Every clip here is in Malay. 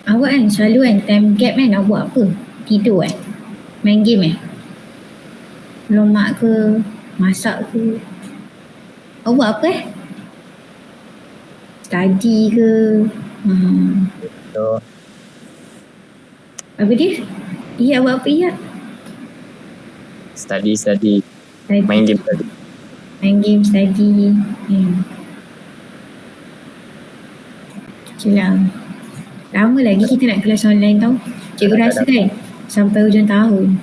Awak kan selalu kan time gap kan awak buat apa? Tidur Main game Lomak ke? Masak ke? Awak buat apa Study ke? So, Apa dia? Iya awak apa iya? study. Study. Main game tadi. Main game, study. Okay lah. Lama lagi kita nak kelas online tau. Cikgu rasa kan sampai hujung tahun.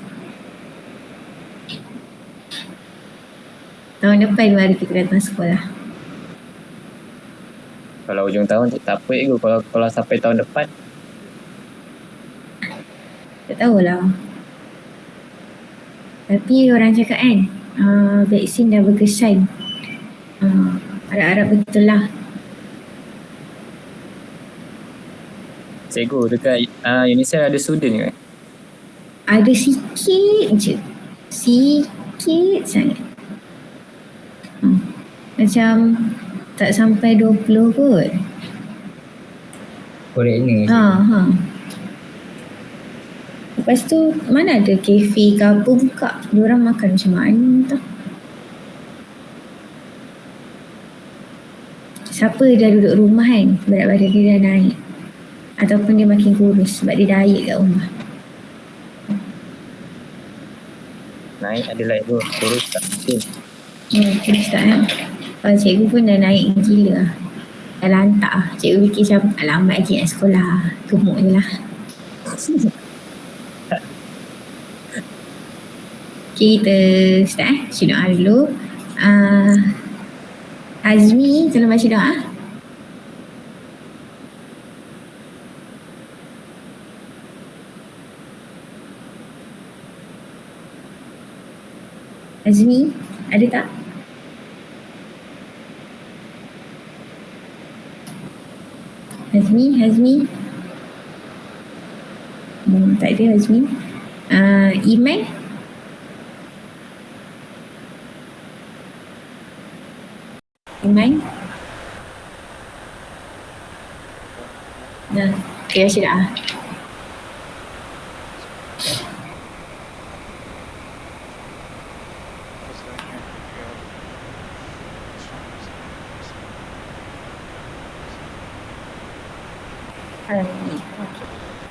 Tahun depan baru kita datang sekolah. Kalau hujung tahun tak apa je. Kalau sampai tahun depan. Tak tahulah. Tapi orang cakap kan vaksin dah berkesan. Harap-harap betul lah. Cikgu dekat UNICEF ada student ke? Ada sikit je. Sikit sangat. Macam tak sampai 20 kot. Korek ni. Lepas tu mana ada kafe ke apa buka. Diorang makan macam mana tau. Siapa dah duduk rumah kan, berat badan dia dah naik. Ataupun dia makin kurus sebab dia diet kat rumah. Naik adalah itu. Kurus tak mungkin. Kurus tak kan. Kalau cikgu pun dah naik gila lah. Dah lantak lah. Cikgu fikir macam lambat lagi nak sekolah. Gemuk je lah. Okay, kita start doa dulu. Azmi, tolong baca doa. Azmi, ada tak? Hazmi. Tak ada Hazmi. Iman. Nah, okay, baca doa.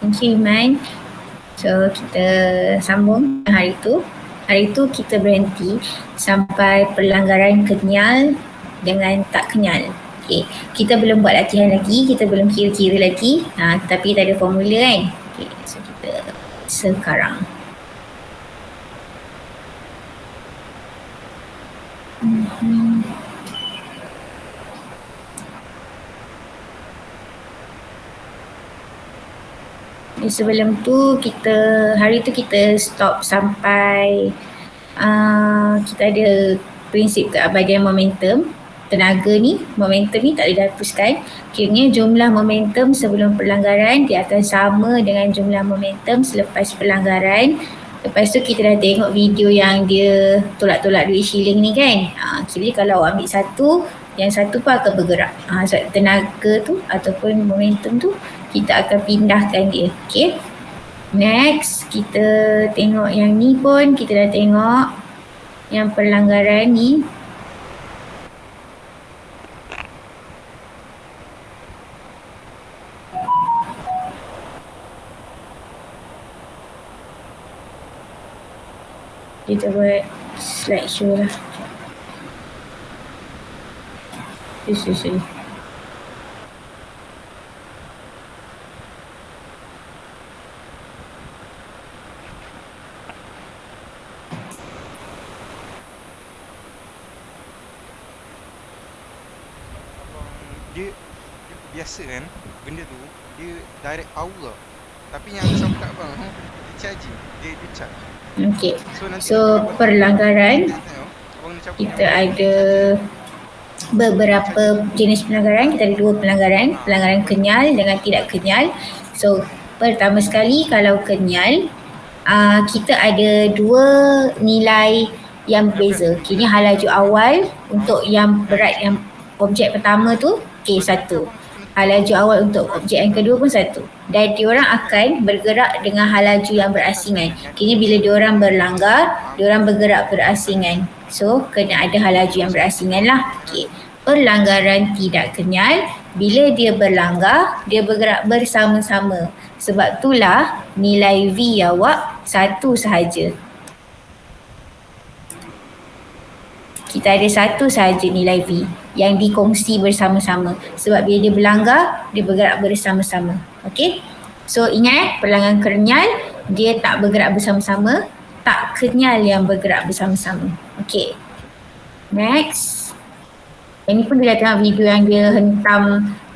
Thank you Iman. So kita sambung hari tu kita berhenti sampai perlanggaran kenyal dengan tak kenyal. Okay. Kita belum buat latihan lagi, kita belum kira-kira lagi, tapi tak ada formula kan. Okay. So kita sekarang sebelum tu hari tu kita stop sampai kita ada prinsip keabadian momentum. Momentum ni tak boleh dihapuskan. Kiranya jumlah momentum sebelum pelanggaran dia akan sama dengan jumlah momentum selepas pelanggaran. Lepas tu kita dah tengok video yang dia tolak-tolak duit shilling ni kan. Kira kalau awak ambil satu, yang satu pun akan bergerak. Tenaga tu ataupun momentum tu kita akan pindahkan dia. Okay. Next, kita tengok yang ni pun kita dah tengok. Yang pelanggaran ni. Kita buat slideshow lah. Sorry. dia biasa kan benda tu dia direct power lah. Tapi yang sama kat abang dia charging, dia charge. Okey. nanti So abang perlanggaran tengok, abang nak cabut kita ada beberapa jenis pelanggaran. Kita ada dua pelanggaran, pelanggaran kenyal dengan tidak kenyal. So pertama sekali kalau kenyal, kita ada dua nilai yang berbeza. Kini hal laju awal untuk yang berat, yang objek pertama tu K1. Hal laju awal untuk objek yang kedua pun 1. Dan diorang akan bergerak dengan hal laju yang berasingan. Kini bila diorang berlanggar, diorang bergerak berasingan. So kena ada hal laju yang berasingan lah. Okay. Pelanggaran tidak kenyal, bila dia berlanggar, dia bergerak bersama-sama. Sebab itulah nilai V awak 1 sahaja. Kita ada 1 sahaja nilai V yang dikongsi bersama-sama. Sebab bila dia berlanggar, dia bergerak bersama-sama. Okey? So ingat, pelanggaran kenyal dia tak bergerak bersama-sama, tak kenyal yang bergerak bersama-sama. Okey. Next. Yang ni pun dia dah tengok video yang dia hentam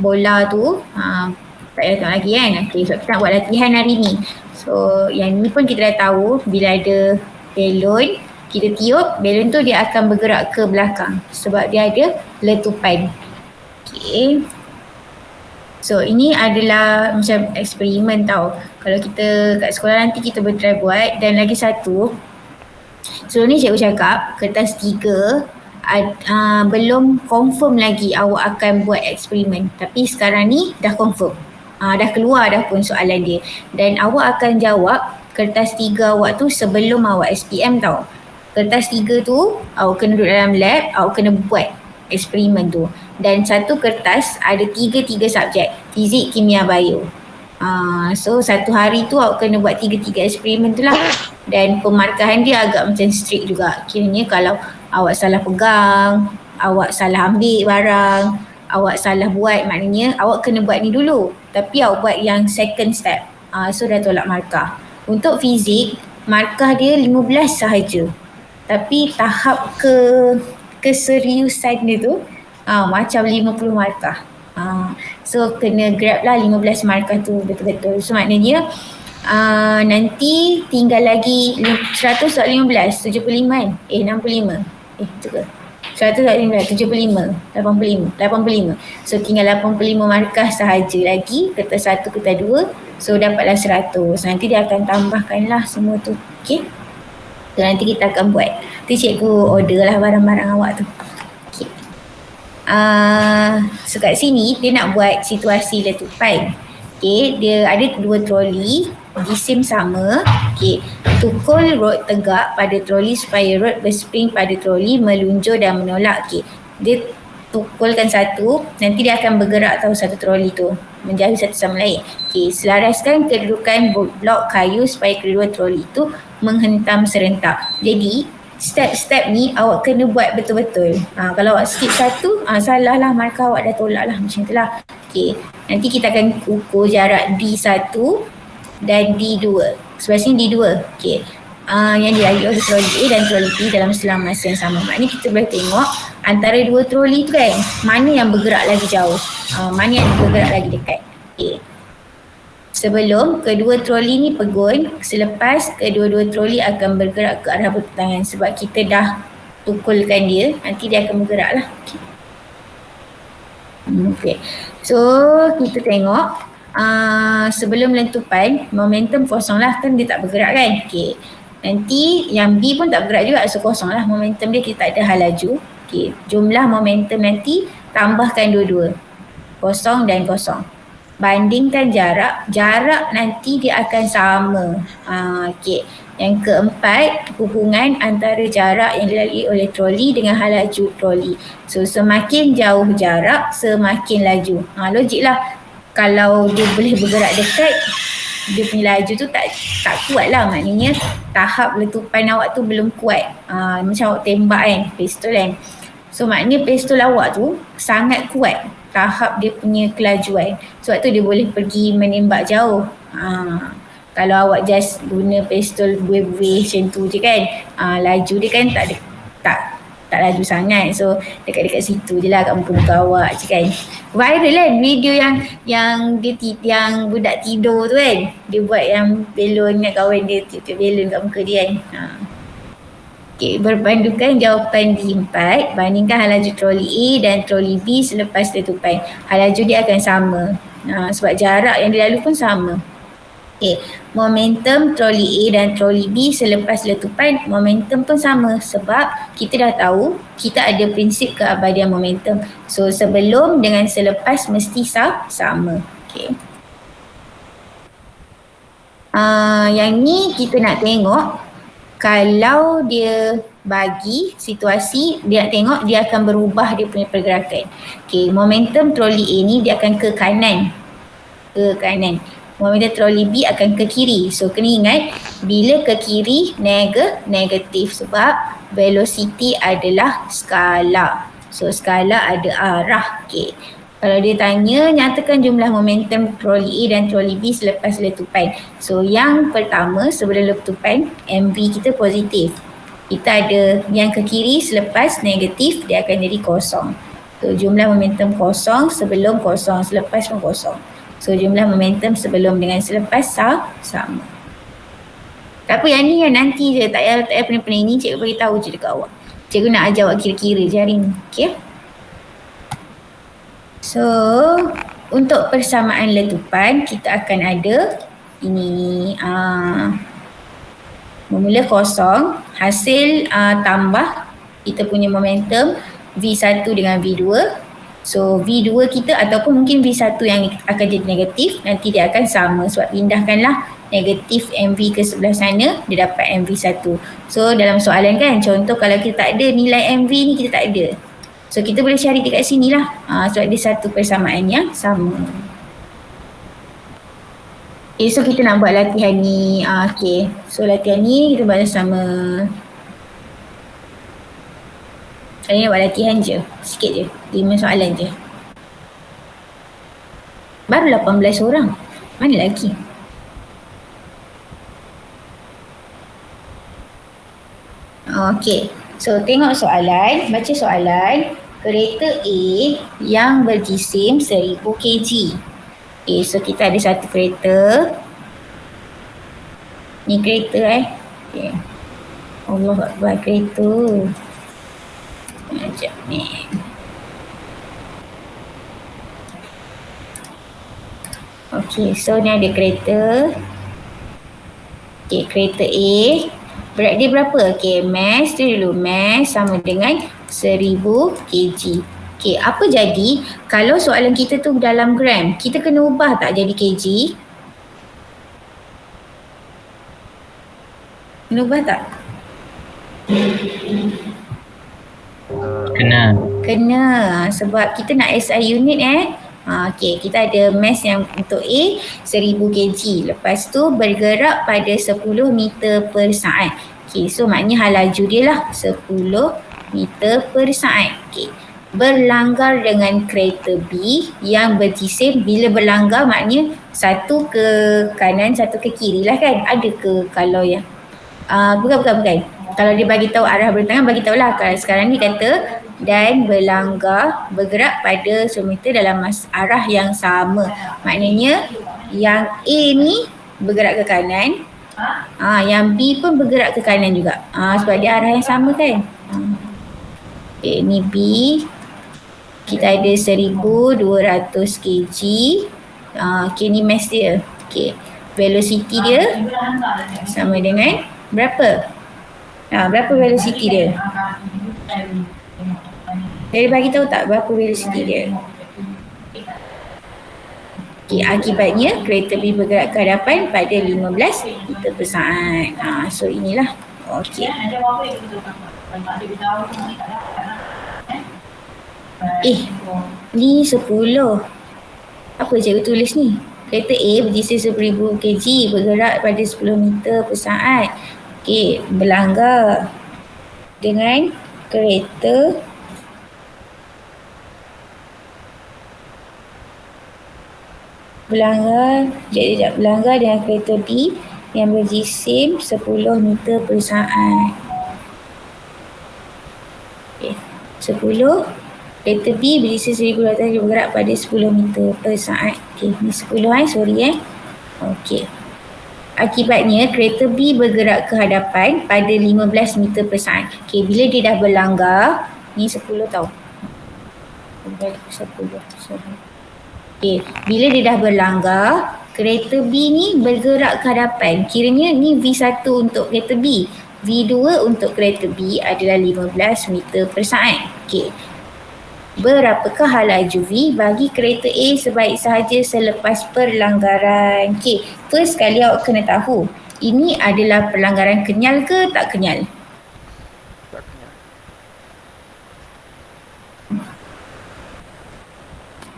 bola tu. Tak payah tengok lagi kan. Okay, so kita nak buat latihan hari ni. So yang ni pun kita dah tahu, bila ada balon, kita tiup, balon tu dia akan bergerak ke belakang sebab dia ada letupan. Okay. So ini adalah macam eksperimen tau. Kalau kita kat sekolah nanti kita bertry buat. Dan lagi satu, sebelum ni cikgu cakap kertas 3 belum confirm lagi awak akan buat eksperimen. Tapi sekarang ni dah confirm. Dah keluar dah pun soalan dia. Dan awak akan jawab kertas 3 awak tu sebelum awak SPM tau. Kertas 3 tu awak kena duduk dalam lab, awak kena buat eksperimen tu. Dan satu kertas ada 3 subjek, fizik, kimia, bio. So satu hari tu awak kena buat 3 eksperimen tu lah. Dan pemarkahan dia agak macam strict juga. Kiranya kalau awak salah pegang, awak salah ambil barang, awak salah buat, maknanya awak kena buat ni dulu. Tapi awak buat yang second step. So dah tolak markah. Untuk fizik, markah dia 15 sahaja. Tapi tahap keseriusan dia tu macam 50 markah. So kena grab lah 15 markah tu betul-betul. So maknanya nanti tinggal lagi 100 soal 15, 75 kan? 65. Itu ke? 100 soal 15, 75, 85. So tinggal 85 markah sahaja lagi, kertas 1, kertas 2. So dapatlah 100. Nanti dia akan tambahkan lah semua tu. Okay? So nanti kita akan buat. Nanti cikgu order lah barang-barang awak tu. Okay. So kat sini dia nak buat situasi letupan. Okay, dia ada 2 troli, jisim sama. Okay, tukul rod tegak pada troli supaya rod berspring pada troli meluncur dan menolak. Okay, dia tukulkan satu, nanti dia akan bergerak tahu satu troli tu menjauhi satu sama lain. Okay, selaraskan kedudukan blok kayu supaya kedua troli itu menghentam serentak. Jadi step-step ni awak kena buat betul-betul. Kalau awak skip satu, salah lah, markah awak dah tolak lah, macam tu lah. Okay, nanti kita akan ukur jarak D1 dan D2. Sebelah sini D2. Okay, yang dilalui oleh troli A dan troli B dalam selang masa yang sama. Maknanya kita boleh tengok antara dua troli tu kan, mana yang bergerak lagi jauh, mana yang bergerak lagi dekat. Okay. Sebelum kedua troli ni pegun, selepas kedua-dua troli akan bergerak ke arah bertentangan sebab kita dah tukulkan dia, nanti dia akan bergerak lah. Okay. So kita tengok sebelum letupan momentum kosong lah, kan dia tak bergerak kan. Okay. Nanti yang B pun tak bergerak juga, so kosong lah momentum dia, kita tak ada hal laju. Okay. Jumlah momentum nanti tambahkan dua-dua, kosong dan kosong. Bandingkan jarak nanti dia akan sama. Okay. Yang keempat, hubungan antara jarak yang dilalui oleh troli dengan hal laju troli. So semakin jauh jarak, semakin laju. Logik lah. Kalau dia boleh bergerak dekat, dia punya laju tu tak kuat lah. Maknanya tahap letupan awak tu belum kuat. Macam awak tembak kan, pistol kan. So maknanya pistol awak tu sangat kuat tahap dia punya kelajuan. Sebab tu dia boleh pergi menembak jauh. Kalau awak just guna pistol buih-buih macam tu je kan, laju dia kan tak laju sangat. So dekat-dekat situ je lah, kat muka-muka awak je kan. Viral kan video yang dia yang budak tidur tu kan. Dia buat yang belon dengan kawan dia, tiup-tiup belon kat muka dia kan. Okay, berpandukan jawapan D4, bandingkan halaju troli A dan troli B selepas letupan. Halaju dia akan sama. Sebab jarak yang dilalui pun sama. Okay, momentum troli A dan troli B selepas letupan, momentum pun sama sebab kita dah tahu kita ada prinsip keabadian momentum. So sebelum dengan selepas mesti sama. Okay. Yang ni kita nak tengok kalau dia bagi situasi, dia nak tengok dia akan berubah dia punya pergerakan. Okay, momentum troli A ni dia akan ke kanan. Momentum troli B akan ke kiri. So kena ingat bila ke kiri negatif sebab velocity adalah skala. So skala ada arah. Okay. Kalau dia tanya nyatakan jumlah momentum troli A dan troli B selepas letupan. So yang pertama sebelum letupan MV kita positif. Kita ada yang ke kiri selepas negatif dia akan jadi kosong. So jumlah momentum kosong, sebelum kosong, selepas pun kosong. So jumlah momentum sebelum dengan selepas sama. Tak apa, yang ni kan nanti je, tak payah pening-pening ni cikgu beritahu je dekat awak. Cikgu nak ajar awak kira-kira je hari ni. Okay. So untuk persamaan letupan kita akan ada ini bermula kosong, hasil tambah kita punya momentum V1 dengan V2. So V2 kita ataupun mungkin V1 yang akan jadi negatif, nanti dia akan sama sebab pindahkanlah negatif MV ke sebelah sana, dia dapat MV1. So dalam soalan kan, contoh kalau kita tak ada nilai MV ni, kita tak ada. So kita boleh cari dekat sini lah sebab dia satu persamaan yang sama. Okay, so kita nak buat latihan ni. Okay, so latihan ni kita buat sama. Kali ni buat latihan je, sikit je, 5 soalan je. Baru 18 orang, mana lagi? Okay, so tengok soalan, baca soalan. Kereta A yang berjisim 1000 kg. Okay, so kita ada satu kereta. Ni kereta Okay. Allah Akbar, kereta. Sekejap ni. Okay, so ni ada kereta. Okay, kereta A. Berat dia berapa? Okay, mass dia dulu. Mass sama dengan 1000 kg. Okay, apa jadi kalau soalan kita tu dalam gram? Kita kena ubah tak jadi kg? Kena ubah tak? Kena sebab kita nak SI unit Okay, kita ada mass yang untuk A 1000 kg. Lepas tu bergerak pada 10 meter per saat. Okay, so maknanya halaju dia lah 10 meter per saat. Okay, berlanggar dengan kereta B yang berjisim. Bila berlanggar maknanya satu ke kanan, satu ke kiri lah kan. Ada ke kalau yang bukan. Kalau dia bagi tahu arah bertangan, bagi tahulah. Kalau sekarang ni kata dan berlanggar bergerak pada 10 meter dalam arah yang sama. Maknanya yang A ni bergerak ke kanan, yang B pun bergerak ke kanan juga. Sebab dia arah yang sama kan. Okay, ni B. Kita ada 1200 kg. Okay, ni mass dia. Okay, velocity dia sama dengan berapa? Berapa velocity dia? Dia bagi tahu tak berapa velocity dia? Okay, akibatnya kereta B bergerak ke hadapan pada 15 meter per saat. So inilah. Okay. Ni 10. Apa cikgu tulis ni? Kereta A berjisim 1000 kg bergerak pada 10 meter per saat. Okay, berlanggar dengan kereta berlanggar dengan kereta B yang berjisim 10 meter per saat. 10. Kereta B berisi 1,200 dia bergerak pada 10 meter per saat. Okey, ni 10 sorry Okey. Akibatnya kereta B bergerak ke hadapan pada 15 meter per saat. Okey, bila dia dah berlanggar, ni 10 tau. 10. Sorry. Okey, bila dia dah berlanggar, kereta B ni bergerak ke hadapan. Kiranya ni V1 untuk kereta B. V2 untuk kereta B adalah 15 meter per saat. Okey. Berapakah laju V bagi kereta A sebaik sahaja selepas perlanggaran? Okey, first kali awak kena tahu, ini adalah pelanggaran kenyal ke tak kenyal? Tak kenyal.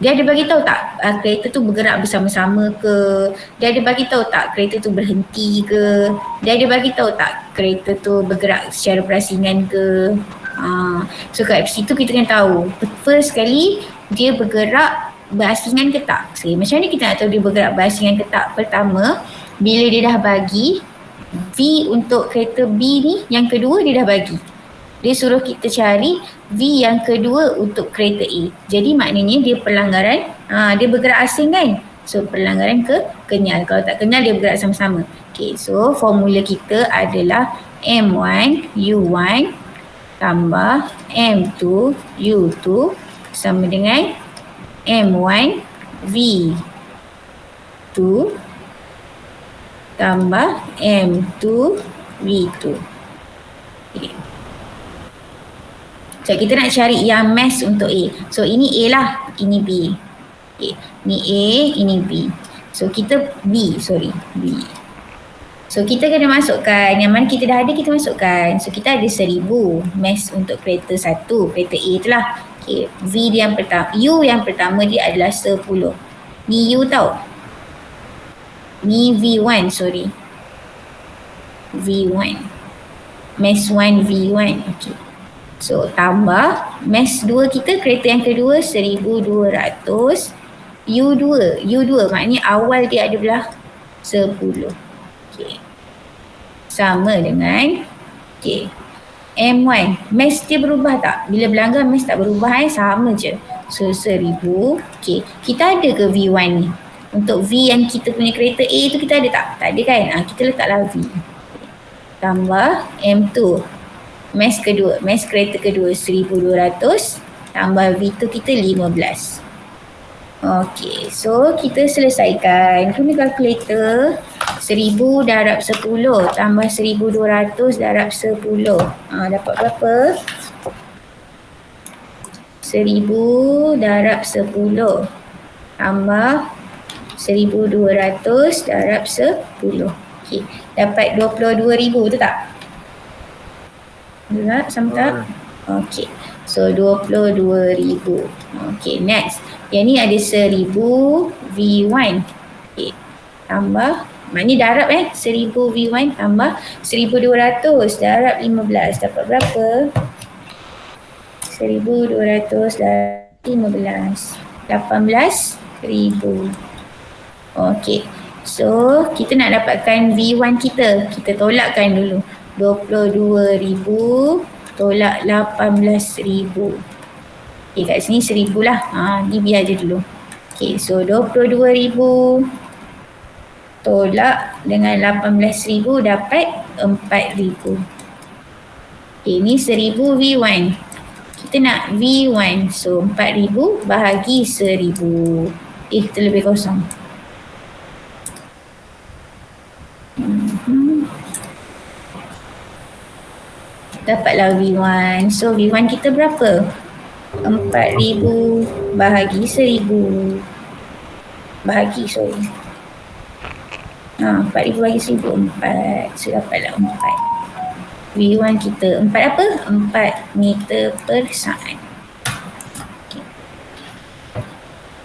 Dia ada bagi tahu tak kereta tu bergerak bersama-sama ke? Dia ada bagi tahu tak kereta tu berhenti ke? Dia ada bagi tahu tak kereta tu bergerak secara berasingan ke? So kat situ kita kena tahu first kali dia bergerak berasingan ke tak. So, macam mana kita nak tahu dia bergerak berasingan ke tak? Pertama, bila dia dah bagi V untuk kereta B ni, yang kedua dia dah bagi. Dia suruh kita cari V yang kedua untuk kereta A. Jadi maknanya dia pelanggaran, dia bergerak asing kan? So pelanggaran kenyal. Kalau tak kenyal dia bergerak sama-sama. Okay, so formula kita adalah M1 U1 tambah M2 U2 sama dengan M1 V2 tambah M2 V2. Okay. So kita nak cari yang mass untuk A. So ini A lah, ini B. Okay. Ini A, ini B. So kita B. So kita kena masukkan, yang mana kita dah ada kita masukkan. So kita ada 1000 mass untuk kereta 1, kereta A tu lah. Okay. V dia yang pertama, U yang pertama dia adalah 10. Ni U tau. Ni V1 sorry. V1. Mass 1 V1. Okay. So tambah mass 2 kita, kereta yang kedua 1200 U2 maknanya awal dia adalah 10. Okay. Sama dengan M1. Mass dia berubah tak? Bila berlanggar mass tak berubah sama je. So 1000. Okay. Kita ada ke V1 ni? Untuk V yang kita punya kereta A tu kita ada tak? Tak ada kan? Kita letaklah V. Tambah M2. Mass kedua, mass kereta kedua 1200 tambah V2 kita 15. Okey, so kita selesaikan. Guna kalkulator. 1000 darab 10 tambah 1200 darab 10. Dapat berapa? 1000 darab 10 tambah 1200 darab 10. Okey, dapat 22,000 betul tak? Betul sama tak? Okey. So 22,000. Okey, next. Yang ni ada 1000 V1. Okey. Tambah, maknanya darab 1000 V1 tambah 1200 darab 15 dapat berapa? 1200 darab 15. 18,000. Okey. So kita nak dapatkan V1 kita. Kita tolakkan dulu. 22,000 tolak 18,000. Okay, kat sini 1000 lah. Ni biar je dulu. Okay, so 22,000 tolak dengan 18,000 dapat 4,000. Okay, ni 1000 V1. Kita nak V1. So 4,000 bahagi 1000. Kita lebih kosong. Dapatlah V1. So V1 kita berapa? 4,000 bahagi 1000. Bahagi 4,000 bahagi 1000 4. So dapatlah 4. V1 kita 4 apa? 4 meter per saat. Okay.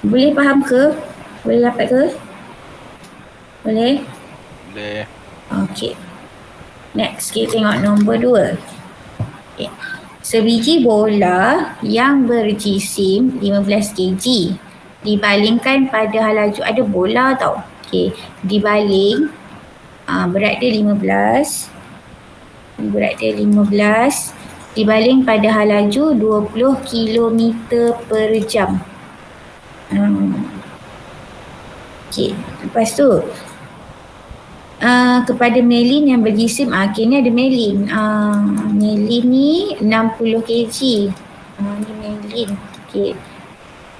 Boleh faham ke? Boleh dapat ke? Boleh? Boleh. Okay. Next kita tengok nombor 2. Okay. Sebiji bola yang berjisim 15 kg dibalingkan pada hal laju. Ada bola tau. Okay. Dibaling. Berat dia 15. Berat dia 15. dibaling pada hal laju 20 km per jam. Okey, lepas tu kepada Melin yang berjisim, ni ada Melin. Melin ni 60 kg. Ni Melin. Okey.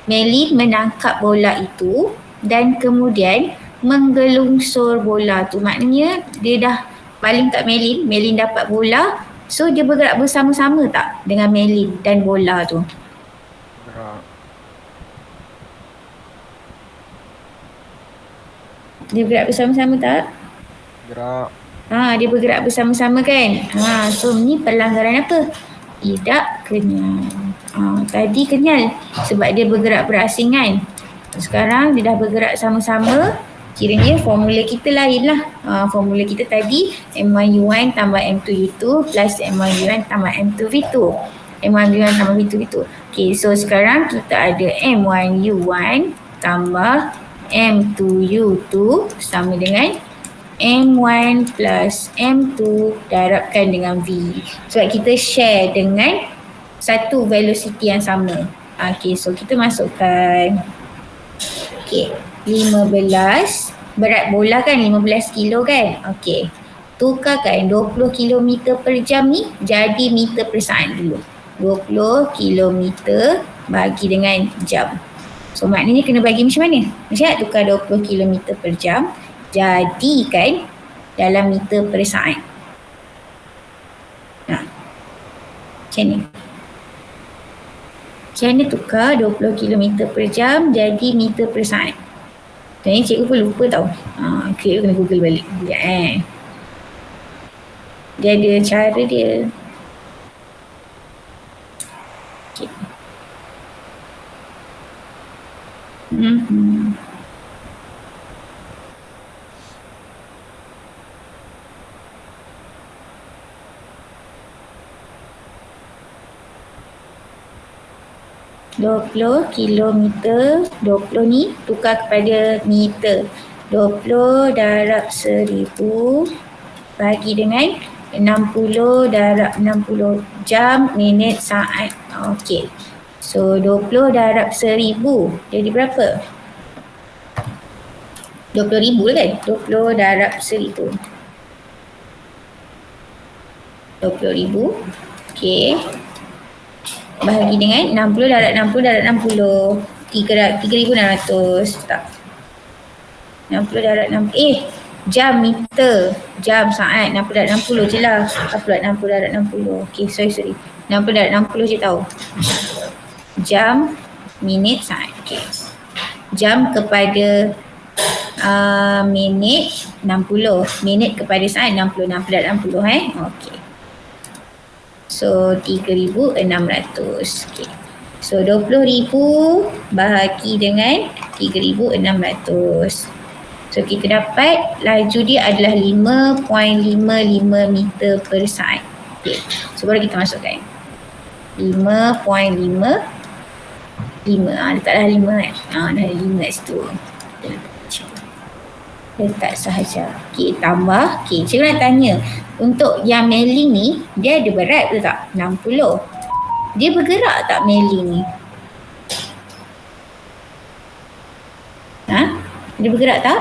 Melin menangkap bola itu dan kemudian menggelungsur bola tu. Maknanya dia dah baling kat Melin, Melin dapat bola, so dia bergerak bersama-sama tak dengan Melin dan bola tu? Gerak. Dia bergerak bersama-sama tak? Gerak. Dia bergerak bersama-sama kan? So ni pelanggaran apa? Tidak kenyal. Tadi kenyal sebab dia bergerak berasingan. Sekarang dia dah bergerak sama-sama, kiranya formula kita lain lah. Formula kita tadi M1U1 tambah M2U2 plus M1U1 tambah M2V2. M1U1 tambah V2V2. Okay, so sekarang kita ada M1U1 tambah M2U2 sama dengan M1 plus M2 darabkan dengan V. Sebab kita share dengan satu velocity yang sama. Okay, so kita masukkan 15. Berat bola kan 15 kilo kan? Okay. Tukarkan 20 km per jam ni jadi meter per saat dulu. 20 km bagi dengan jam. So maknanya kena bagi macam mana? Macam nak tukar 20 km per jam jadikan dalam meter per saat. Macam ni. Macam mana tukar 20 km per jam jadi meter per saat? Dan ni cikgu pun lupa tau. Cikgu kena google balik. Dia ada cara dia. Okay. 20 kilometer, 20 ni tukar kepada meter. 20 darab 1000 bagi dengan 60 darab 60 jam, minit, saat. Okey. So 20 darab 1000 jadi berapa? 20,000 lah kan? 20 darab 1000. 20,000. Okey. Bahagi dengan 60 darab 60 darab 60. 3,600. Tak. 60 darab 60. Jam, meter. Jam, saat. 60 darab 60 je lah. Apa 60 darab 60. Okay, sorry. 60 darab 60 je tahu. Jam, minit, saat. Okay. Jam kepada minit 60. Minit kepada saat 60. 60 darab 60 Okay. So 3,600. Okay. So 20,000 bahagi dengan 3,600. So kita dapat laju dia adalah 5.55 meter per saat. Okay. So baru kita masukkan 5.55. Letaklah 5 kan. Dah ada 5 kat situ. Letak sahaja. Okay, tambah. Okay, cikgu nak tanya. Untuk yang Melin ni, dia ada berat ke tak? 60. Dia bergerak tak Melin ni? Dia bergerak tak?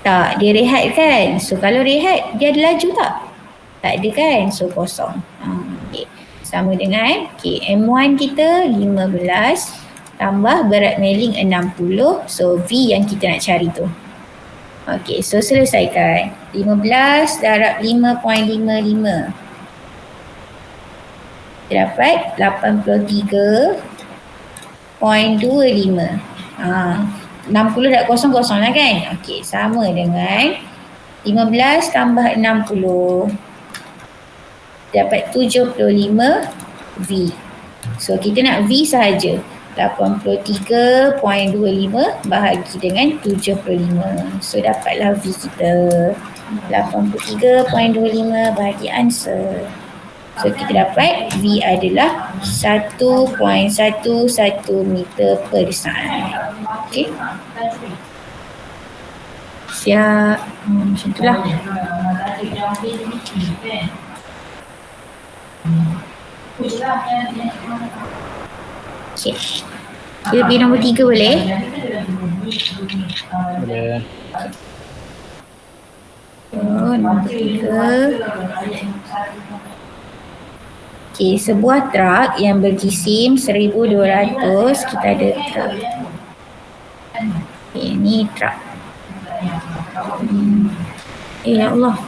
Tak, dia rehat kan? So kalau rehat, dia ada laju tak? Tak ada kan? So kosong. Okay. Sama dengan M1 kita 15 tambah berat Melin 60. So V yang kita nak cari tu. Okay, so selesaikan. 15 darab 5.55. Kita dapat 83.25. 60 darab kosong lah kan? Okay, sama dengan 15 tambah 60. Dapat 75 V. So kita nak V sahaja. 83.25 bahagi dengan 75. So dapatlah V kita. 83.25 bahagi answer. So kita dapat V adalah 1.11 meter per saat. Okay. Siap. Macam itulah. Okay. Kita pergi nombor 3 boleh? Boleh. Oh, nombor 3. Okay, sebuah truk yang berjisim 1,200, kita ada truk. Okay, ni truk. Ya Allah.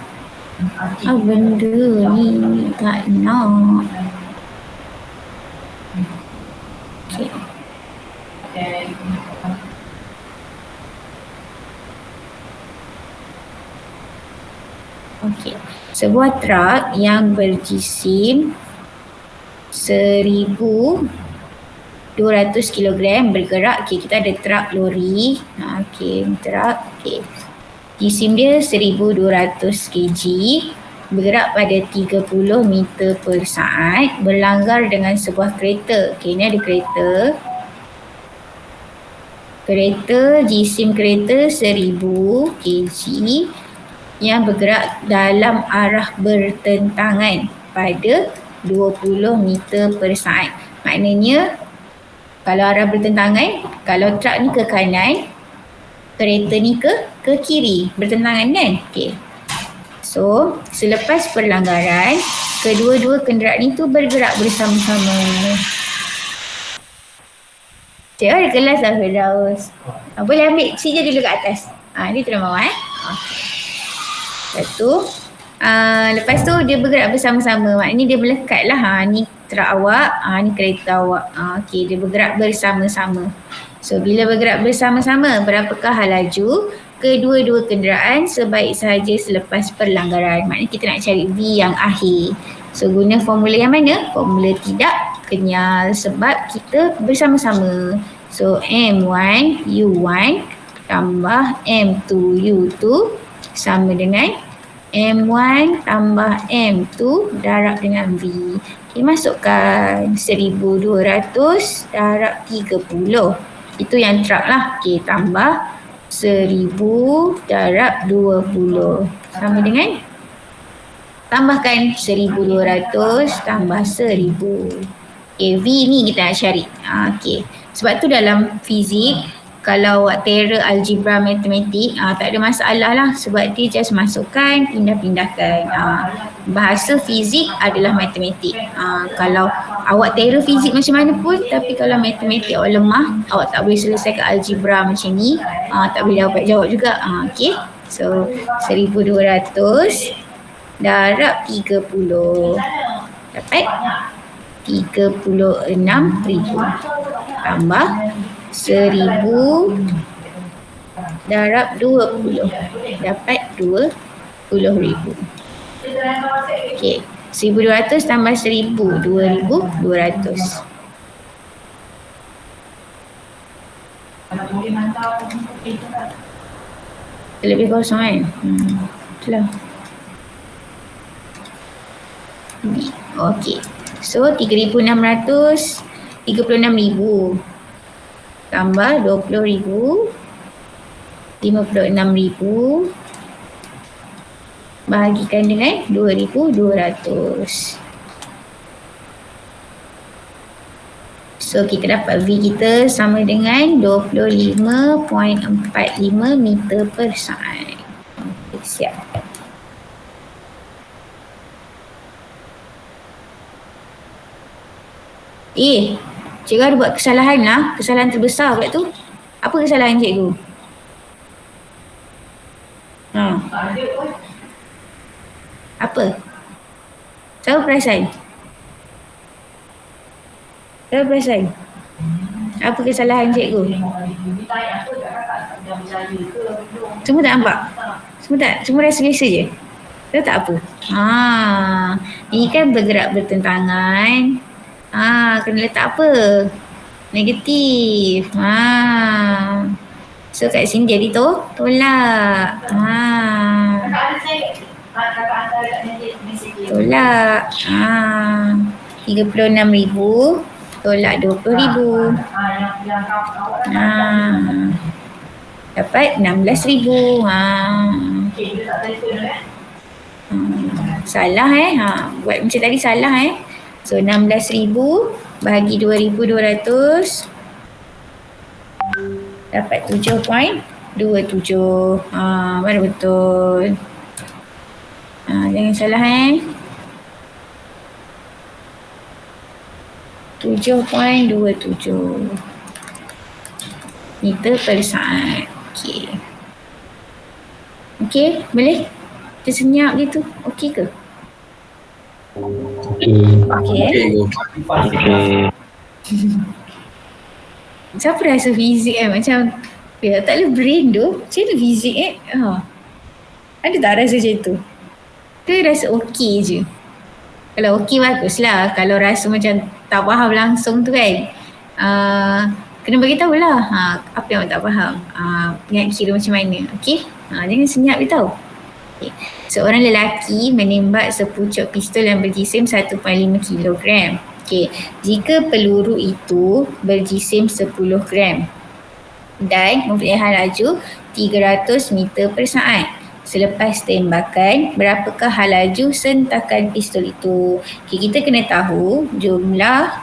Benda ni tak nak. Okay. Okey. Sebuah truk yang berjisim 1,200 kilogram bergerak. Okey, kita ada truk lori. Okey, truk. Okey. Jisim dia 1,200 kg, bergerak pada 30 meter per saat, berlanggar dengan sebuah kereta. Okey, ni ada kereta. Kereta, jisim kereta 1,000 kg yang bergerak dalam arah bertentangan pada 20 meter per saat. Maknanya, kalau arah bertentangan, kalau truk ni ke kanan, kereta ni ke kiri, bertentangan kan? Okey. So, selepas perlanggaran, kedua-dua kenderaan itu bergerak bersama-sama. Cik ada kelas lah Firdaus. Boleh ambil sijil dulu kat atas. Dia turun bawah Lepas tu dia bergerak bersama-sama. Maknanya dia melekat lah. Ni truk awak, ni kereta awak. Okey, dia bergerak bersama-sama. So, bila bergerak bersama-sama, berapakah laju kedua-dua kenderaan sebaik sahaja selepas perlanggaran? Maknanya kita nak cari V yang akhir. So, guna formula yang mana? Formula tidak kenyal sebab kita bersama-sama. So, M1 U1 tambah M2 U2 sama dengan M1 tambah M2 darab dengan V. Okay, masukkan 1,200 darab 30. Itu yang truk lah. Okay, tambah 1,000 darab 20. Sama dengan tambahkan 1,200 tambah 1,000. Okay, V ni kita nak cari. Okay. Sebab tu dalam fizik, kalau awak terror algebra matematik, tak ada masalah lah. Sebab dia just masukkan, pindah-pindahkan. Bahasa fizik adalah matematik. Kalau awak terror fizik macam mana pun, tapi kalau matematik awak lemah, awak tak boleh selesaikan algebra macam ni, tak boleh dapat jawab juga. Okay. So, 1,200 darab 30. Dapat 36,000. Tambah 1,000 darab 20. Dapat 20,000. Okey. 1,200 tambah 1,000. 2,200. Lebih kosong kan? Itulah. Okey. So 3,600, 36,000 tambah 20,000, 56,000 bahagikan dengan 2,200. So kita dapat V kita sama dengan 25.45 meter per saat. Okay, siap. Cikgu ada buat kesalahan lah. Kesalahan terbesar kat tu. Apa kesalahan cikgu? Apa? Siapa perasan? Siapa perasan? Apa kesalahan cikgu? Semua tak nampak? Semua rasa biasa je? Tahu tak apa? Ini kan bergerak bertentangan. Kena letak apa? Negatif. So kat sini jadi tolak. Tolak. 36,000 tolak 20,000. Dapat 16,000. Salah buat macam tadi salah So 16,000 bahagi 2,200 dapat 7.27. Mana betul? Jangan salah 7.27 meter per saat. Okey, boleh? Kita senyap gitu. Okey ke? Okey. Siapa rasa fizik macam tak ada brain tu. Macam mana fizik ada tak rasa macam tu? Dia rasa okey je. Kalau okey baguslah. Kalau rasa macam tak faham langsung tu kan, kena bagi tahulah apa yang tak faham, nak kira macam mana. Okey, jangan senyap je tau. Okay. Seorang lelaki menembak sepucuk pistol yang berjisim 1.5 kg. Okey, jika peluru itu berjisim 10 gram dan mempunyai laju 300 meter per saat. Selepas tembakan, berapakah laju sentakan pistol itu? Okay, kita kena tahu jumlah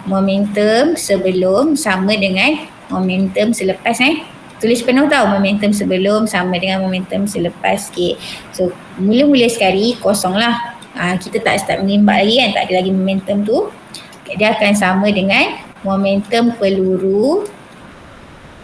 momentum sebelum sama dengan momentum selepas. Tulis penuh tau, momentum sebelum sama dengan momentum selepas. Okay. So mula-mula sekali kosong lah. Kita tak start menembak lagi kan, tak ada lagi momentum tu. Okay, dia akan sama dengan momentum peluru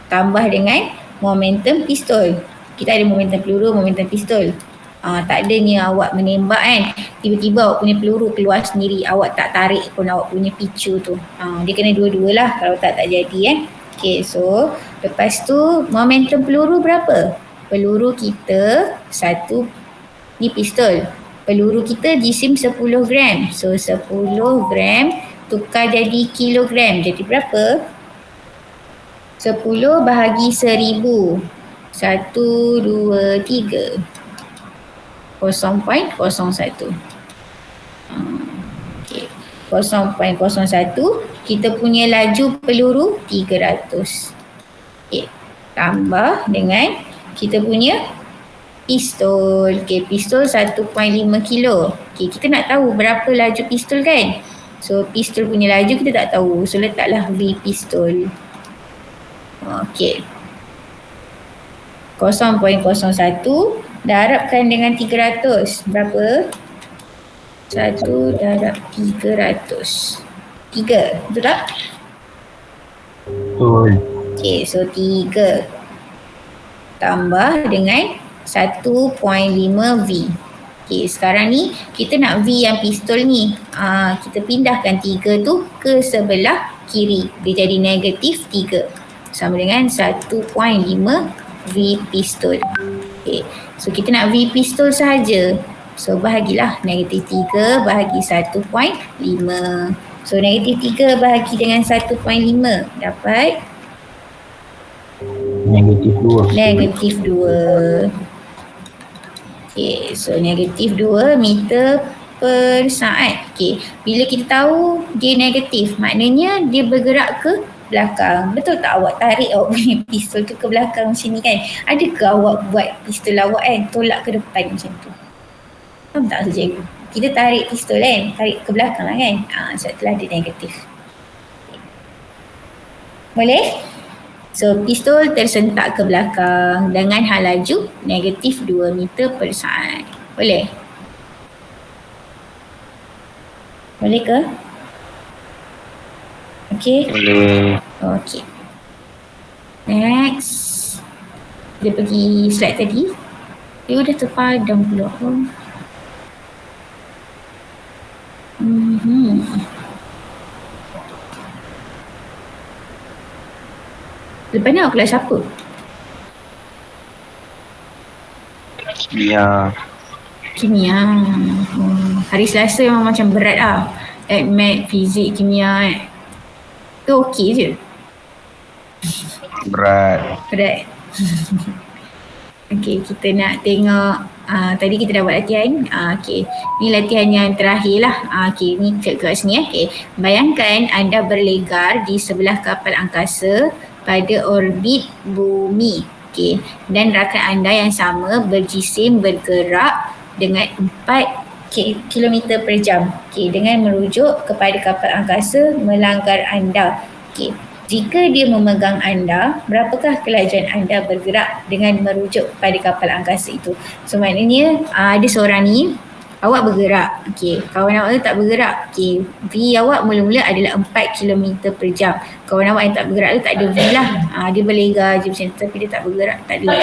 tambah dengan momentum pistol. Kita ada momentum peluru, momentum pistol. Tak adanya awak menembak kan, tiba-tiba awak punya peluru keluar sendiri, awak tak tarik pun awak punya picu tu. Dia kena dua-dua lah, kalau tak jadi Okay, so lepas tu momentum peluru berapa? Peluru kita ni pistol. Peluru kita jisim 10 gram. So 10 gram tukar jadi kilogram. Jadi berapa? 10 bahagi 1,000. 1, 2, 3. 0.01. Okay. 0.01. Kita punya laju peluru 300. Okay. Tambah dengan kita punya pistol. Okay, pistol 1.5 kilo. Okay, kita nak tahu berapa laju pistol kan. So pistol punya laju kita tak tahu. So letaklah V pistol. Okay. 0.01 darabkan dengan 300. Berapa? 1 darab 300. 3. Betul tak? Betul. Okay, so 3 tambah dengan 1.5 V. Okay, sekarang ni kita nak V yang pistol ni. Kita pindahkan 3 tu ke sebelah kiri. Dia jadi negatif 3. Sama dengan 1.5 V pistol. Okay, so kita nak V pistol sahaja. So bahagilah negatif 3 bahagi 1.5. So negatif 3 bahagi dengan 1.5 dapat Negatif 2. negatif 2. Okay, so negatif 2 meter per saat. Okay, bila kita tahu dia negatif, maknanya dia bergerak ke belakang. Betul tak awak tarik awak punya pistol tu ke belakang macam ni kan? Adakah awak buat pistol awak kan tolak ke depan macam tu? Faham tak cikgu? Kita tarik pistol kan, tarik ke belakang lah kan? Sebab itulah dia negatif. Boleh? So pistol tersentak ke belakang dengan laju negatif 2 meter per saat. Boleh? Boleh ke? Okay. Boleh. Okay. Next. Dia pergi slide tadi. Dia dah terpadam pula. Lepas ni awak kelas apa? Kimia. Kimia. Hari Selasa memang macam berat lah. Math, fizik, kimia tu okey je? Berat. Berat. Okay, kita nak tengok tadi kita dah buat latihan. Okay, ni latihan yang terakhir lah. Okay, ni kat sini. Okay, bayangkan anda berlegar di sebelah kapal angkasa pada orbit bumi. Okay, dan rakan anda yang sama berjisim bergerak dengan 4 kilometer per jam. Dengan merujuk kepada kapal angkasa melanggar anda. Jika dia memegang anda, berapakah kelajuan anda bergerak dengan merujuk pada kapal angkasa itu? So maknanya ada seorang ni, awak bergerak. Kawan awak tu tak bergerak. V awak mula-mula adalah 4 kilometer per jam. Kawan awak yang tak bergerak tu tak ada V lah. Dia berlega je macam tu, tapi dia tak bergerak, tak ada.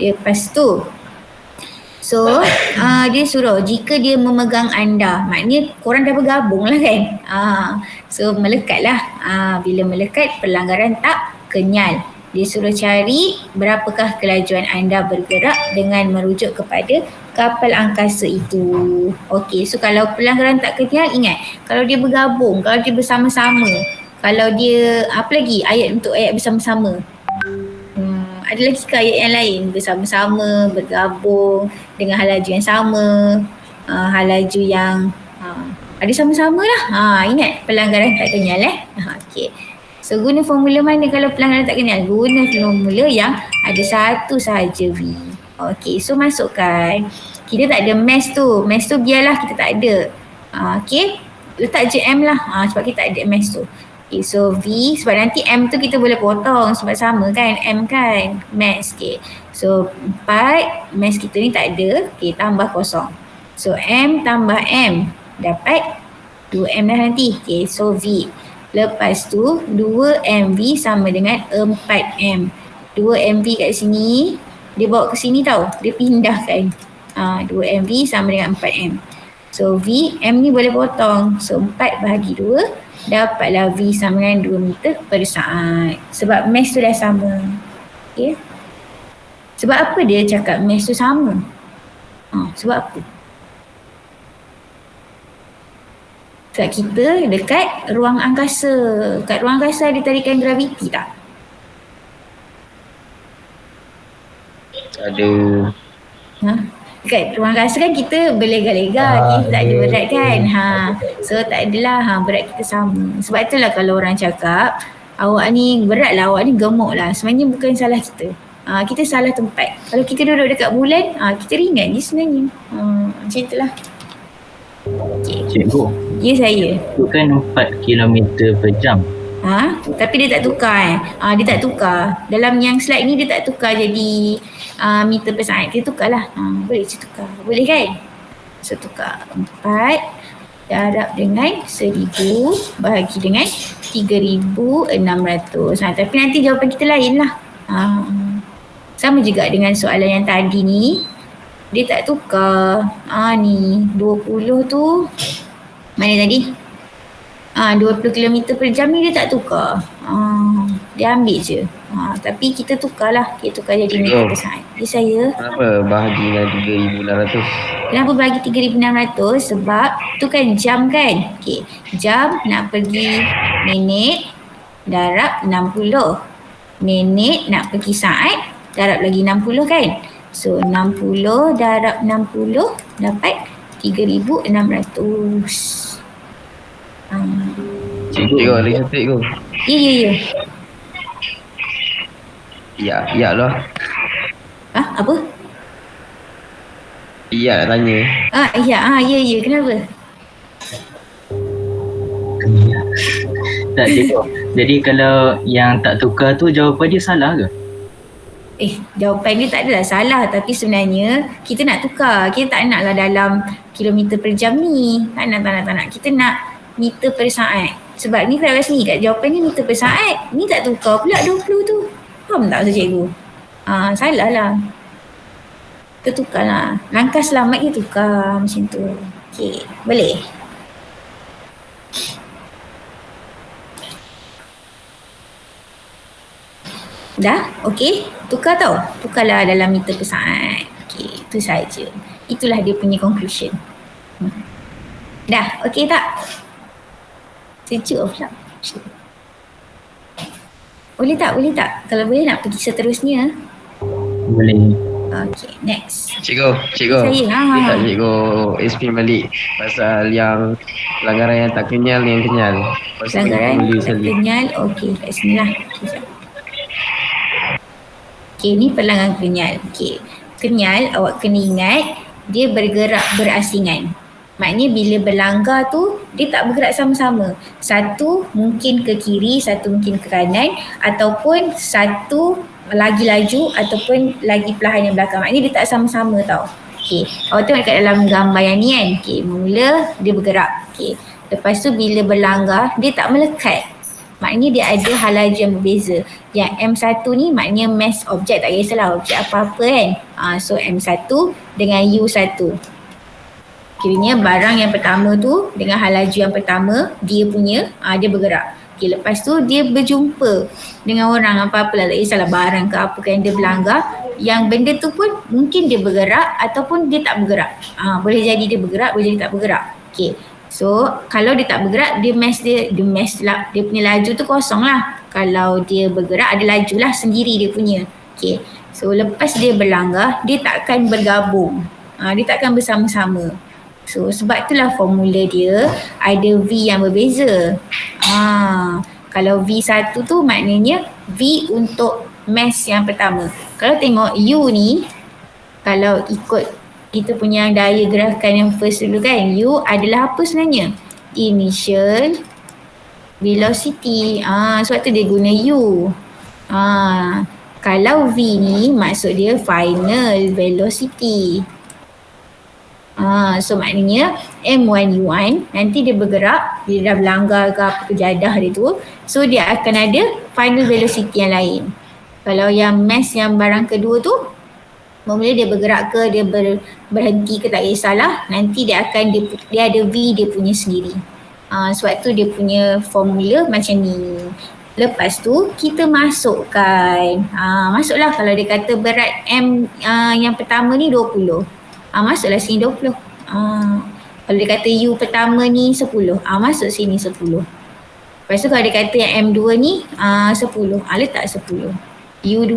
Dia lepas tu, so dia suruh jika dia memegang anda, maknanya korang dah bergabung lah kan. So melekat lah. Bila melekat, pelanggaran tak kenyal. Dia suruh cari berapakah kelajuan anda bergerak dengan merujuk kepada kapal angkasa itu. Okey, so kalau pelanggaran tak kenyal, ingat, kalau dia bergabung, kalau dia bersama-sama, kalau dia, apa lagi ayat untuk ayat bersama-sama? Ada lagi ke ayat yang lain? Bersama-sama, bergabung dengan hal laju yang sama, hal laju yang ada sama-sama lah. Ingat pelanggaran tak kenyal okey. So guna formula mana kalau pelanggaran tak kenyal? Guna formula yang ada satu sahaja V. Okey, so masukkan. Kita tak ada mass tu. Mass tu biarlah kita tak ada. Okey, letak je M lah. Sebab kita tak ada mass tu. Okay, so V, sebab nanti M tu kita boleh potong sebab sama kan, M kan, mass. So 4, mass kita ni tak ada, tambah kosong. So M tambah M, dapat 2M dah nanti. So V. Lepas tu 2MV sama dengan 4M. 2MV kat sini, dia bawa ke sini tau, dia pindahkan. 2MV sama dengan 4M. So V, M ni boleh potong. So 4 bahagi 2, dapatlah V sama dengan 2 meter per saat. Sebab mass tu dah sama. Okay. Sebab apa dia cakap mass tu sama? Sebab apa? Sebab kita dekat ruang angkasa. Kat ruang angkasa ada tarikan graviti tak? Ada. Dekat ruang angkasa kan kita berlega-lega, kita tak ada berat kan. So tak adalah berat kita sama. Sebab itulah kalau orang cakap awak ni berat lah, awak ni gemuk lah, sebenarnya bukan salah kita. Kita salah tempat. Kalau kita duduk dekat bulan, kita ringan je sebenarnya. Macam itulah. Cikgu, Ya saya. itu kan 4 km per jam. Tapi dia tak tukar dia tak tukar. Dalam yang slide ni dia tak tukar jadi meter per saat. Dia tukar lah. Boleh je tukar. Boleh kan? So tukar 4 darab dengan 1000 bahagi dengan 3600. Tapi nanti jawapan kita lain lah. Sama juga dengan soalan yang tadi ni. Dia tak tukar. Ni 20 tu mana tadi? 20 km per jam ni dia tak tukar. Dia ambil je. Tapi kita tukar lah. Kita tukar jadi meter per saat. Ya saya. Kenapa bahagi dengan 3600? Kenapa bagi 3600? Sebab tu kan jam kan. Jam nak pergi minit darab 60. Minit nak pergi saat darab lagi 60 kan. So 60 darab 60 dapat 3600. Cikgu, lagi satu cikgu. Ya. Ya lah. Apa? Ya nak tanya. Ya. Kenapa? Tak cikgu. Jadi kalau yang tak tukar tu jawapan dia salah ke? Jawapan dia tak adalah salah, tapi sebenarnya kita nak tukar. Kita tak naklah dalam kilometer per jam ni. Tak nak. Kita nak meter per saat. Sebab ni kat sini, kat jawapan ni meter per saat. Ni tak tukar pula 20 tu. Faham tak maksud cikgu? Salah lah. Kita tukar lah. Langkah selamat kita tukar macam tu. Okey, boleh? Dah? Okey? Tukar tau. Tukarlah dalam meter per saat. Okey, itu saja. Itulah dia punya conclusion. Dah? Okey tak? Sejuk pula. Boleh tak? Kalau boleh nak pergi seterusnya. Boleh. Okey, next. Cikgu. Saya. Tak cikgu explain balik pasal yang pelanggaran yang tak kenyal yang kenyal. Pelanggaran tak kenyal. Okey, kat sini lah. Okey, ni pelanggaran kenyal. Okey, kenyal awak kena ingat dia bergerak berasingan. Maknanya bila berlanggar tu dia tak bergerak sama-sama. Satu mungkin ke kiri, satu mungkin ke kanan, ataupun satu lagi laju ataupun lagi perlahan yang belakang. Maknanya dia tak sama-sama tau. Okey, awak tengok kat dalam gambar yang ni kan. Okey, mula dia bergerak. Okey, lepas tu bila berlanggar dia tak melekat. Maknanya dia ada hal laju yang berbeza. Yang M1 ni maknanya mass objek, tak kisahlah objek apa-apa kan. So M1 dengan U1. Kiranya barang yang pertama tu dengan hal laju yang pertama dia punya dia bergerak. Okay, lepas tu dia berjumpa dengan orang apa-apa lah, tak kisahlah barang ke apa kan dia berlanggar. Yang benda tu pun mungkin dia bergerak ataupun dia tak bergerak. Boleh jadi dia bergerak, boleh jadi tak bergerak. Okay. So kalau dia tak bergerak, dia punya laju tu kosong lah. Kalau dia bergerak ada laju lah sendiri dia punya. Okay. So lepas dia berlanggar, dia takkan bergabung. Dia takkan bersama-sama. So sebab itulah formula dia ada V yang berbeza. Kalau V1 tu maknanya V untuk mass yang pertama. Kalau tengok U ni, kalau ikut kita punya daya gerakan yang first dulu kan, U adalah apa sebenarnya? Initial velocity. Sebab tu dia guna U. Kalau V ni maksud dia final velocity. So maknanya M1U1 nanti dia bergerak, dia dah berlanggar ke apa ke jadah dia tu, so dia akan ada final velocity yang lain. Kalau yang mass yang barang kedua tu, mula dia bergerak ke dia berhenti ke tak kisahlah, nanti dia akan dia ada V dia punya sendiri. Sebab tu dia punya formula macam ni. Lepas tu kita masukkan, masuklah kalau dia kata berat M yang pertama ni 20. Masuklah sini 20. Kalau dia kata U pertama ni 10, masuk sini 10. Lepas tu kalau dia kata yang M2 ni 10, letak 10. U2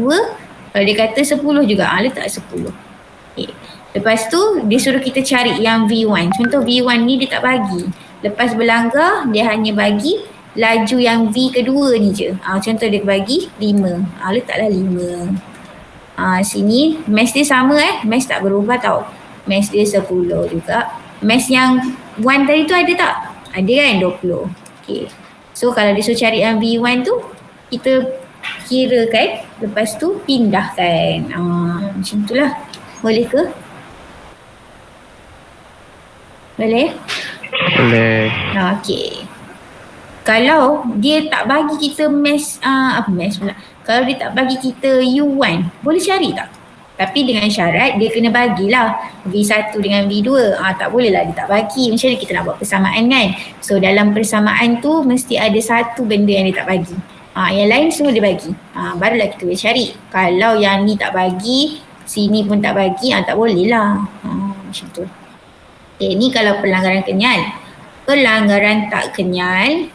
kalau dia kata 10 juga, letak 10. Okay. Lepas tu dia suruh kita cari yang V1. Contoh V1 ni dia tak bagi. Lepas berlanggar dia hanya bagi laju yang V kedua ni je. Contoh dia bagi 5. Letaklah 5. Sini mass dia sama mass tak berubah tau. Mass dia 10 juga. Mass yang 1 tadi tu ada tak? Ada kan 20. Okay. So kalau dia suruh cari yang V1 tu, kita kirakan, lepas tu pindahkan. Macam tu lah. Boleh ke? Boleh? Boleh. Okay. Kalau dia tak bagi kita mass, mass pula. Kalau dia tak bagi kita U1, boleh cari tak? Tapi dengan syarat dia kena bagilah V1 dengan V2. Tak boleh lah dia tak bagi. Macam mana kita nak buat persamaan kan? So dalam persamaan tu mesti ada satu benda yang dia tak bagi. Yang lain semua dia bagi. Barulah kita boleh cari. Kalau yang ni tak bagi, sini pun tak bagi, tak boleh lah. Macam tu. Okay, ni kalau pelanggaran kenyal. Pelanggaran tak kenyal,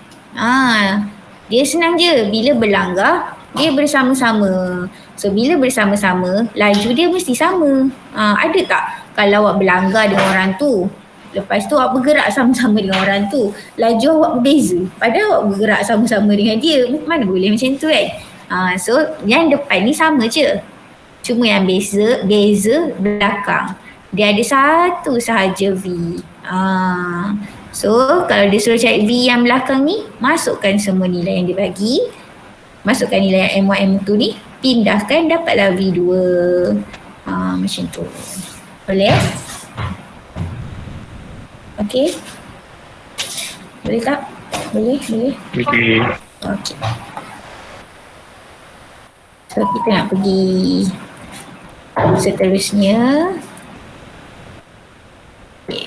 dia senang je. Bila berlanggar, dia bersama-sama. So bila bersama-sama, laju dia mesti sama. Ada tak kalau awak berlanggar dengan orang tu, lepas tu awak bergerak sama-sama dengan orang tu, laju awak berbeza, padahal awak bergerak sama-sama dengan dia? Mana boleh macam tu kan? So yang depan ni sama je, cuma yang beza belakang. Dia ada satu sahaja V. So kalau dia suruh cari V yang belakang ni, masukkan semua nilai yang dia bagi, masukkan nilai yang M1, M2 ni, pindahkan, dapatlah V2. Macam tu. Boleh? Okey. Boleh tak? Boleh? Okey. Okey. So kita nak pergi seterusnya. Okay.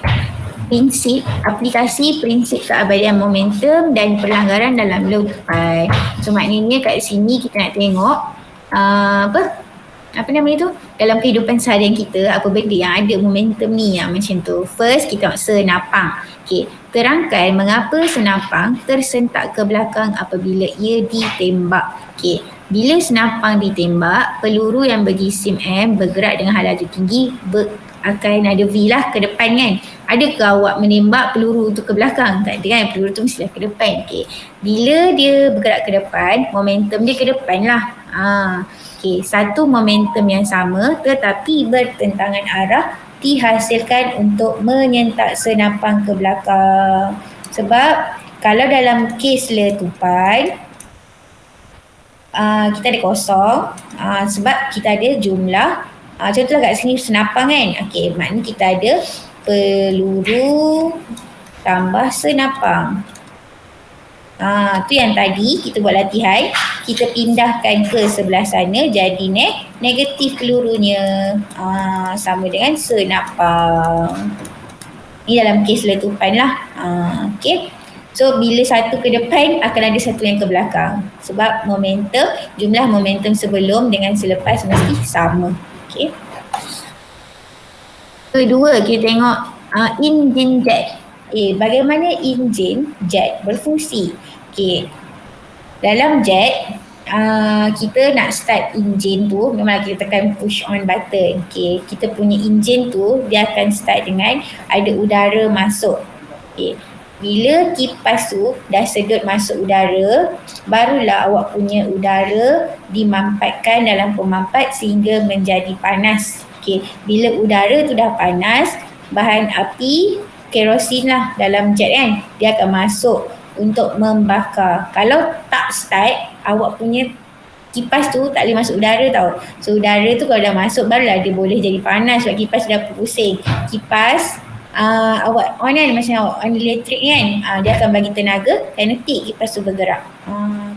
Prinsip, aplikasi prinsip keabadian momentum dan pelanggaran dalam law tepat. So maknanya kat sini kita nak tengok apa nama itu, dalam kehidupan seharian kita apa benda yang ada momentum ni, macam tu. First kita tengok senapang. Okay, terangkan mengapa senapang tersentak ke belakang apabila ia ditembak. Okay, bila senapang ditembak, peluru yang berjisim M bergerak dengan hal laju tinggi, akan ada V lah ke depan kan. Adakah awak menembak peluru tu ke belakang? Tak ada kan, peluru tu mestilah ke depan. Okay. Bila dia bergerak ke depan, momentum dia ke depan lah. Okay. Satu momentum yang sama tetapi bertentangan arah dihasilkan untuk menyentak senapang ke belakang. Sebab kalau dalam kes letupan, kita ada kosong, sebab kita ada jumlah, contohlah kat sini senapang kan. Okey, maknanya kita ada peluru tambah senapang. Tu yang tadi kita buat latihan, kita pindahkan ke sebelah sana jadi negatif pelurunya, sama dengan senapang. Ini dalam kes letupan lah. Okay. So bila satu ke depan akan ada satu yang ke belakang, sebab momentum, jumlah momentum sebelum dengan selepas mesti sama. Okay. Kedua kita tengok engine jet. Bagaimana enjin jet berfungsi? Okay. Dalam jet, kita nak start enjin tu, memang kita tekan push on button. Okay. Kita punya enjin tu, dia akan start dengan ada udara masuk. Okay. Bila kipas tu dah sedut masuk udara, barulah awak punya udara dimampatkan dalam pemampat sehingga menjadi panas. Okay. Bila udara tu dah panas, bahan api kerosin lah dalam jet kan, dia akan masuk untuk membakar. Kalau tak start, awak punya kipas tu tak boleh masuk udara tau. So udara tu kalau dah masuk barulah dia boleh jadi panas sebab kipas dah pusing. Kipas awak on kan, macam awak on elektrik kan, dia akan bagi tenaga dan detik kipas tu bergerak.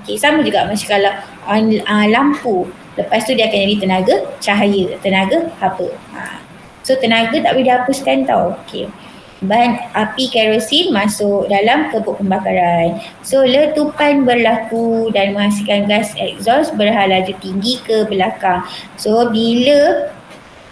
Okay, sama juga macam kalau on lampu, lepas tu dia akan jadi tenaga cahaya, tenaga apa. So tenaga tak boleh dihapuskan tau. Okay. Bahan api kerosin masuk dalam kebuk pembakaran. So letupan berlaku dan menghasilkan gas exhaust berhalaju tinggi ke belakang. So bila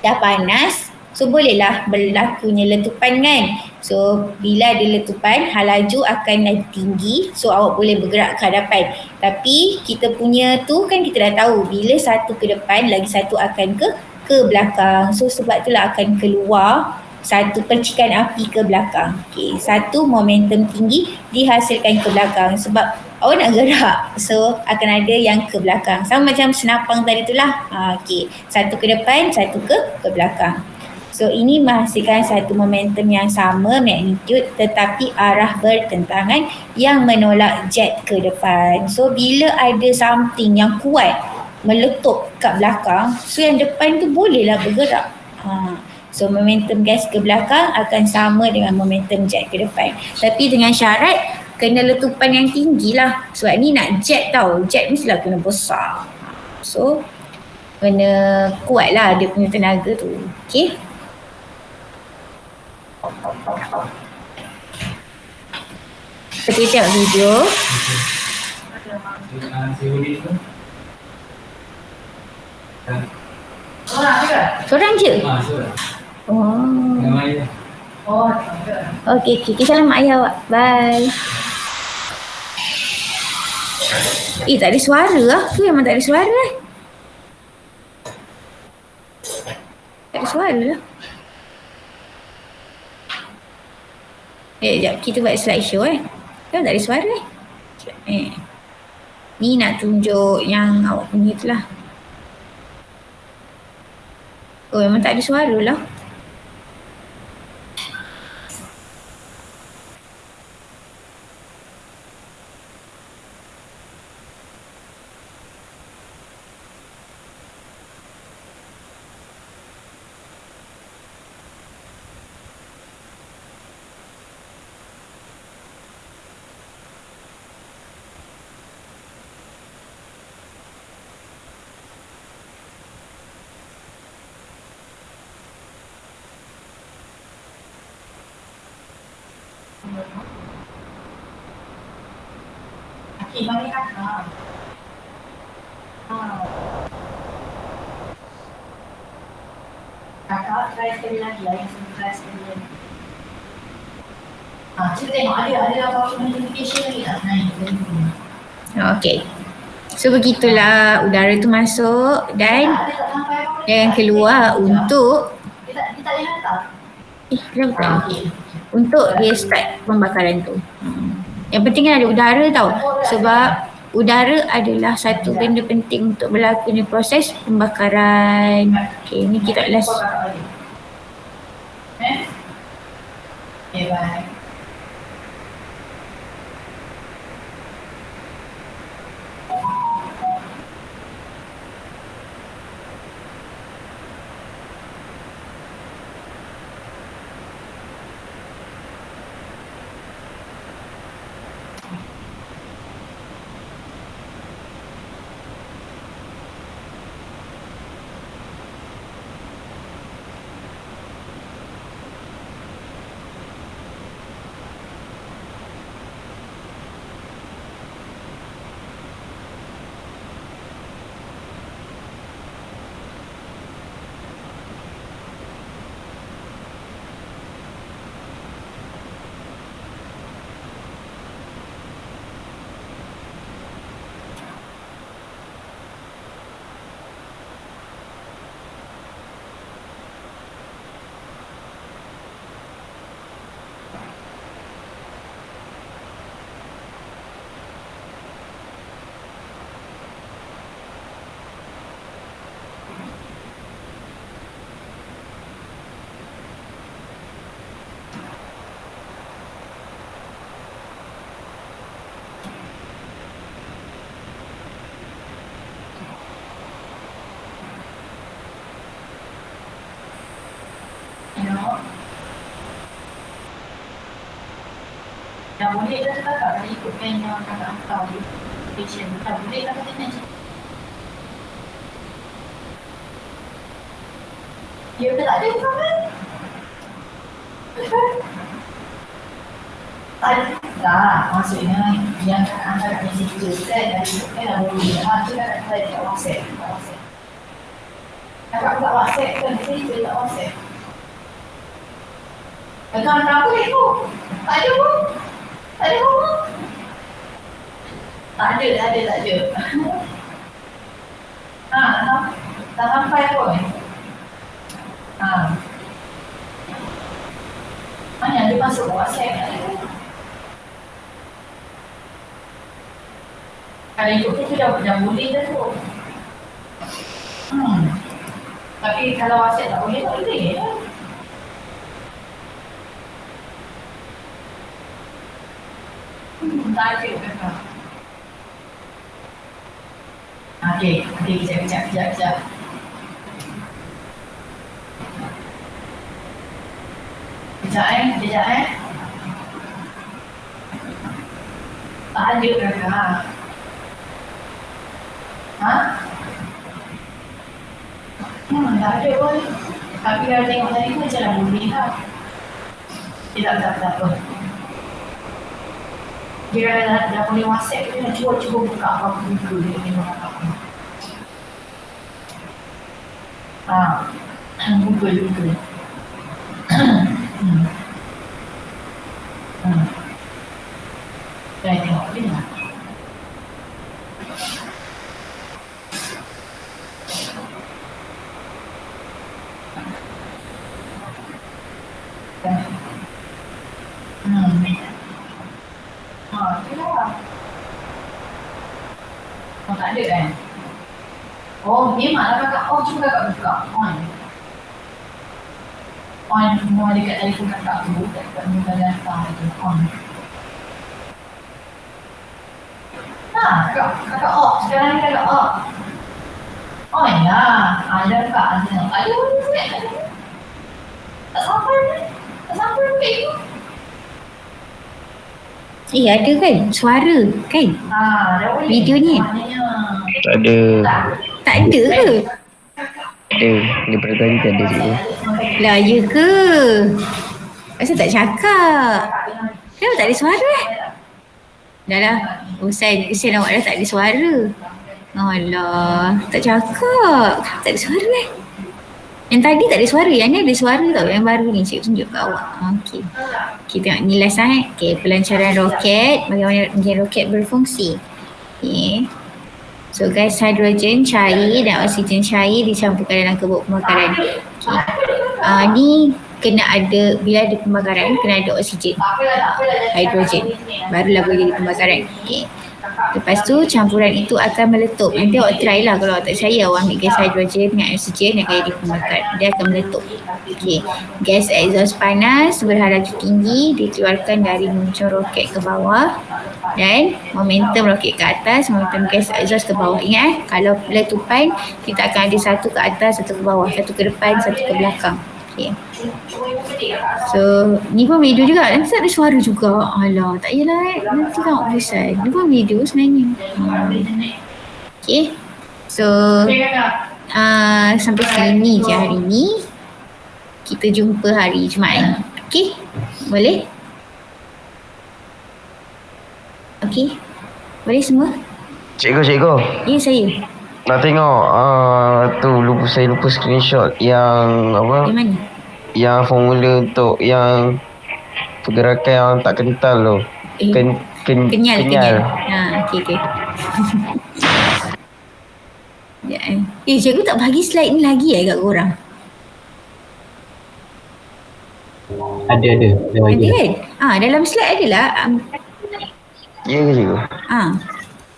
dah panas, so bolehlah berlakunya letupan kan. So bila ada letupan, halaju akan naik tinggi, so awak boleh bergerak ke hadapan. Tapi kita punya tu kan kita dah tahu, bila satu ke depan, lagi satu akan ke belakang. So sebab itulah akan keluar satu percikan api ke belakang. Okay. Satu momentum tinggi dihasilkan ke belakang sebab awak nak gerak. So akan ada yang ke belakang. Sama macam senapang tadi tu lah. Okay. Satu ke depan, satu ke belakang. So ini menghasilkan satu momentum yang sama magnitude tetapi arah bertentangan yang menolak jet ke depan. So bila ada something yang kuat meletup kat belakang, so yang depan tu bolehlah bergerak. So momentum gas ke belakang akan sama dengan momentum jet ke depan. Tapi dengan syarat kena letupan yang tinggi lah. Sebab ni nak jet tau. Jet mestilah kena besar. So kena kuat lah dia punya tenaga tu. Okay. Kita tengok video. Seorang je? Okey, salam mak ayah awak. Bye. Tak ada suara lah. Tu memang tak ada suara lah. Tak ada suara lah. Sekejap, kita buat slideshow kan tak ada suara Ni nak tunjuk yang awak punya tu lah. Oh, memang tak ada suara lah. Bagi kakak. Kakak try sekali lagi lah, yang sebelum try sekali lagi. Kita tengok ada apa-apa notification lagi tak? Okay. So begitulah udara tu masuk dan yang keluar untuk kenapa tak? Untuk dia start pembakaran tu. Yang penting kan ada udara tau. Sebab udara adalah satu benda penting untuk berlakunya proses pembakaran. Okay, ni kita last. Okay, bye. Dah boleh dah kakak dah ikutkan yang kakak hantar di station. Dah boleh dah kakak nak. Ya ke tak ada kan? Tak, maksudnya yang kakak hantar kat messenger kan dah ikutkan dah boleh. Tu kakak hantar dekat WhatsApp. Kakak buka WhatsApp kan, mesti dia tak WhatsApp. Kakak hantar apa ni tu? Tak ada pun. Tak ada pun. Tak ada. Tak sampai pun. Mana dia masuk WhatsApp? Kalau ikut tu dah boleh dah tu. Tapi kalau WhatsApp tak boleh, tak boleh. Tak ada kakak. Okey, kejap. Kejap. Tak ada kakak. Tak ada pun. Tapi kalau tengok tadi tu macam dah boleh lah. Tak apa. Dia dah boleh WhatsApp, dia nak cuba buka apa Google dia tengok apa. Google. Saya tengok dia lah. Tak ada kan? Memanglah kakak cuba kakak buka on semua dekat telefon kakak tu, dekat muka data tu kakak off, sekarang ni kakak off lah, ada kakak ada tak sampai pun kayak tu. Ada kan suara kan video ni? Tak ada. Tak ada ke? Ada. Daripada tadi tak ada juga. Lah ya ke? Asal tak cakap? Kenapa tak ada suara Dah lah. Saya nampak dah tak ada suara. Alah, tak cakap. Tak ada suara Yang tadi tak ada suara. Yang ni ada suara tau. Yang baru ni cikgu tunjuk kat awak. Okey. Kita tengok nilai sangat. Okey, pelancaran roket. Bagaimana roket berfungsi. Okey. So guys, hidrogen cair dan oksigen cair dicampurkan dalam kebuk pembakaran. Okay. Ni kena ada, bila ada pembakaran kena ada oksigen, hidrogen, barulah boleh jadi pembakaran. Okay. Lepas tu campuran itu akan meletup. Nanti awak try lah, kalau awak tak percaya awak ambil gas hidrogen dengan oksigen yang akan jadi pembakar. Dia akan meletup. Okey. Gas exhaust panas berharga tinggi dikeluarkan dari muncul roket ke bawah dan momentum roket ke atas, momentum gas exhaust ke bawah. Ingat kalau letupan kita akan ada satu ke atas, satu ke bawah, satu ke depan, satu ke belakang. Okey. So, ni pun video juga. Nanti tak ada suara juga. Alah, tak payahlah nanti kan awak bosan. Ni pun video sebenarnya. Okay. So, sampai sini je hari ni. Kita jumpa hari Jumaat. Okay? Boleh? Okay? Boleh semua? Cikgu. Ya, saya. Nak tengok saya lupa screenshot yang apa? Yang mana? Yang formula untuk yang pergerakan yang tak kental tu. Kenyal. Okay. Ya, cikgu tak bagi slide ni lagi kat korang? Ada Ada kan? Dalam slide adalah. Ya ke cikgu?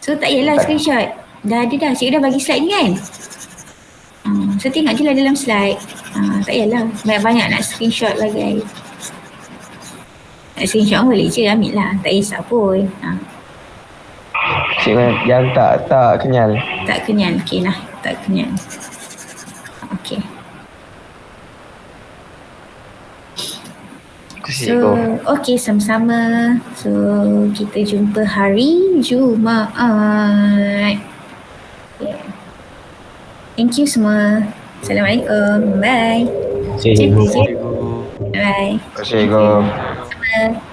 So tak payahlah screenshot. Dah ada dah. Cikgu dah bagi slide ni kan? So tengok je lah dalam slide. Tak payahlah banyak-banyak nak screenshot bagai. Nak screenshot boleh je, ambil lah. Tak kisah pun. Cikgu yang tak kenyal. Tak kenyal. Okey lah. Tak kenyal. Okey. So, okey, sama-sama. So, kita jumpa hari Jumaat. Okay. Thank you semua. Assalamualaikum. Bye. Cikgu. Bye. Cikgu. Sama.